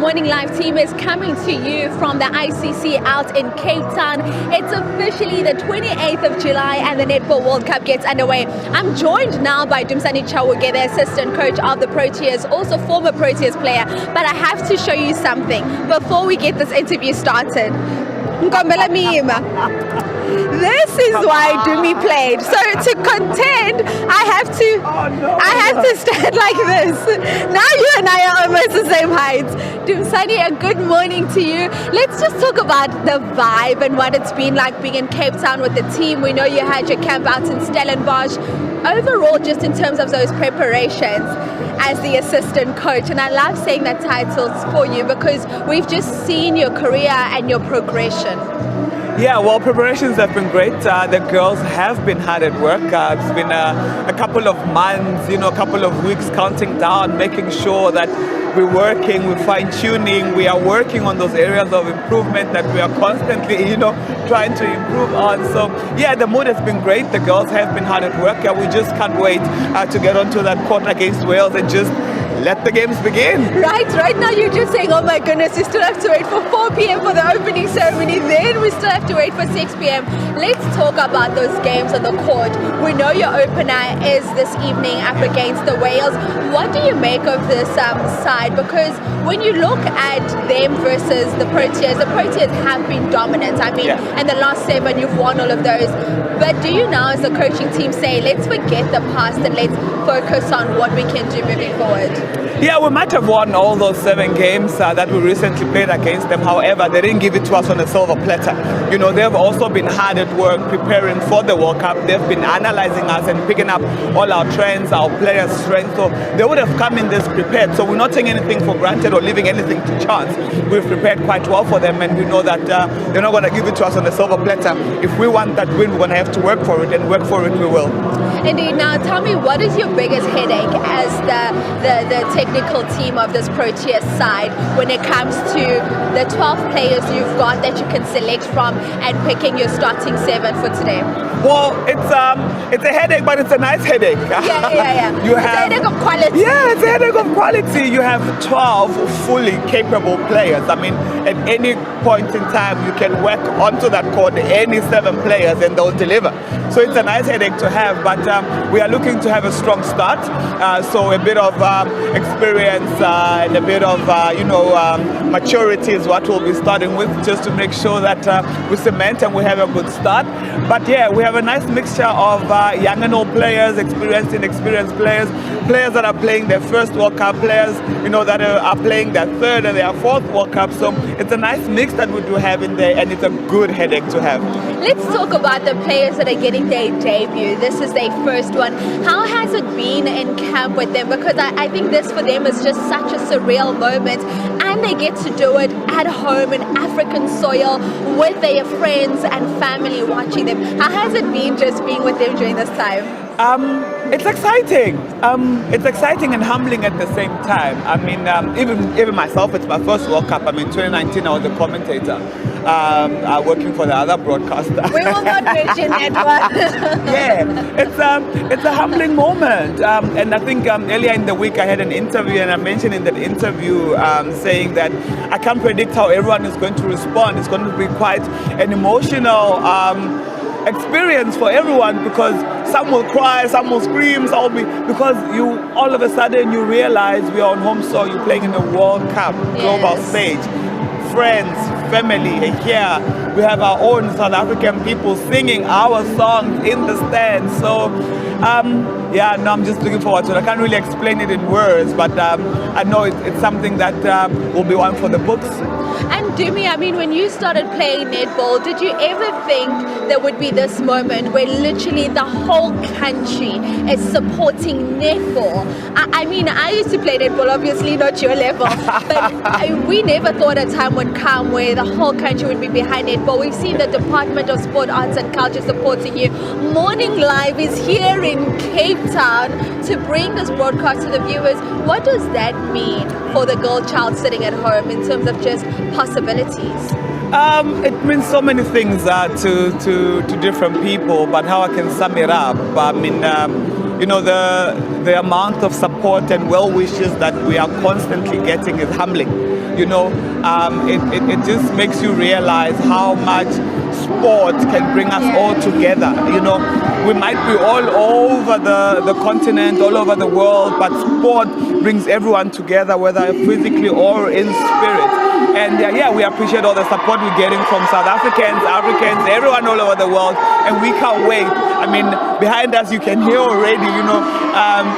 Morning Live team is coming to you from the ICC out in Cape Town. It's officially the 28th of July and the Netball World Cup gets underway. I'm joined now by Dumisani Chauke, the assistant coach of the Proteas, also former Proteas player. But I have to show you something before we get this interview started. This is why Dumi played. So to contend, I have to stand like this. Now you and I are almost the same height. Dumisani, a good morning to you. Let's just talk about the vibe and what it's been like being in Cape Town with the team. We know you had your camp out in Stellenbosch. Overall, just in terms of those preparations as the assistant coach, and I love saying that titles for you because we've just seen your career and your progression. Yeah, well, preparations have been great. The girls have been hard at work. It's been a couple of months, a couple of weeks counting down, making sure that we're working, we're fine-tuning, we are working on those areas of improvement that we are constantly, trying to improve on. So, yeah, the mood has been great. The girls have been hard at work. We just can't wait to get onto that court against Wales and just let the games begin. Right now you're just saying, oh my goodness, we still have to wait for 4 p.m. for the opening ceremony, then we still have to wait for 6 p.m. Let's talk about those games on the court. We know your opener is this evening up against the Wales. What do you make of this side? Because when you look at them versus the Proteas have been dominant. I mean, in the last 7, you've won all of those. But do you now as a coaching team say, let's forget the past and let's focus on what we can do moving forward? Yeah, we might have won all those 7 games that we recently played against them. However, they didn't give it to us on a silver platter. They've also been hard at work preparing for the World Cup. They've been analyzing us and picking up all our trends, our players' strengths. So they would have come in this prepared. So we're not taking anything for granted or leaving anything to chance. We've prepared quite well for them, and we know that they're not going to give it to us on a silver platter. If we want that win, we're going to have to work for it, and work for it we will. Indeed. Now tell me, what is your biggest headache as the technical team of this Proteas side when it comes to the 12 players you've got that you can select from and picking your starting 7 for today? Well, it's a headache, but it's a nice headache. Yeah. It's a headache of quality. Yeah, it's a headache of quality. You have 12 fully capable players. I mean, at any point in time, you can work onto that court, any 7 players, and they'll deliver. So it's a nice headache to have, but we are looking to have a strong start. So a bit of experience and a bit of, maturity is what we'll be starting with, just to make sure that we cement and we have a good start. But yeah, we have a nice mixture of young and old players, experienced and inexperienced players, players that are playing their first World Cup, players, that are playing their 3rd and their 4th World Cup. So it's a nice mix that we do have in there, and it's a good headache to have. Let's talk about the players that are getting their debut. This is their first one. How has it been in camp with them? Because I think this for them is just such a surreal moment, and they get to do it at home in African soil with their friends and family watching them. How has it been just being with them during this time? It's exciting. It's exciting and humbling at the same time. I mean, even myself, it's my first World Cup. I mean, 2019, I was a commentator, working for the other broadcaster. We will not mention that one. Yeah, it's a humbling moment. And I think earlier in the week, I had an interview, and I mentioned in that interview saying that I can't predict how everyone is going to respond. It's going to be quite an emotional experience for everyone, because some will cry, some will scream, because you all of a sudden you realize we are on home soil, you're playing in the World Cup global stage. Friends, family here. We have our own South African people singing our songs in the stands. So I'm just looking forward to it. I can't really explain it in words, but I know it's something that will be one for the books. And Dumi, I mean, when you started playing netball, did you ever think there would be this moment where literally the whole country is supporting netball? I mean, I used to play netball, obviously not your level, but we never thought a time would come where the whole country would be behind netball. We've seen the Department of Sport, Arts and Culture supporting you. Morning Live is here in Cape Town to bring this broadcast to the viewers. What does that mean for the girl child sitting at home in terms of just possibilities? It means so many things to different people, but how I can sum it up, I mean, the amount of support and well wishes that we are constantly getting is humbling. it just makes you realize how much sport can bring us all together. We might be all over the continent, all over the world, but sport brings everyone together, whether physically or in spirit. And we appreciate all the support we're getting from South Africans, everyone all over the world, and we can't wait. I mean, behind us you can hear already,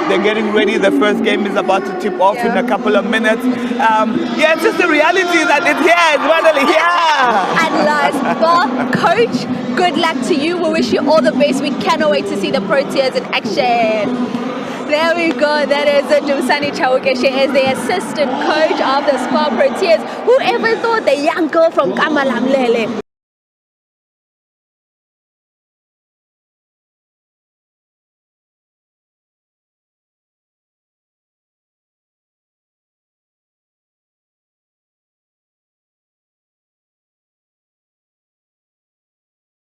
they're getting ready. The first game is about to tip off in a couple of minutes. It's just the reality that it's here, it's finally here. And last, Spar, coach, good luck to you. We wish you all the best. We cannot wait to see the Proteas in action. There we go. That is Dumisani Chauke. She is the assistant coach of the Spar Proteas. Whoever thought the young girl from Kamalamlele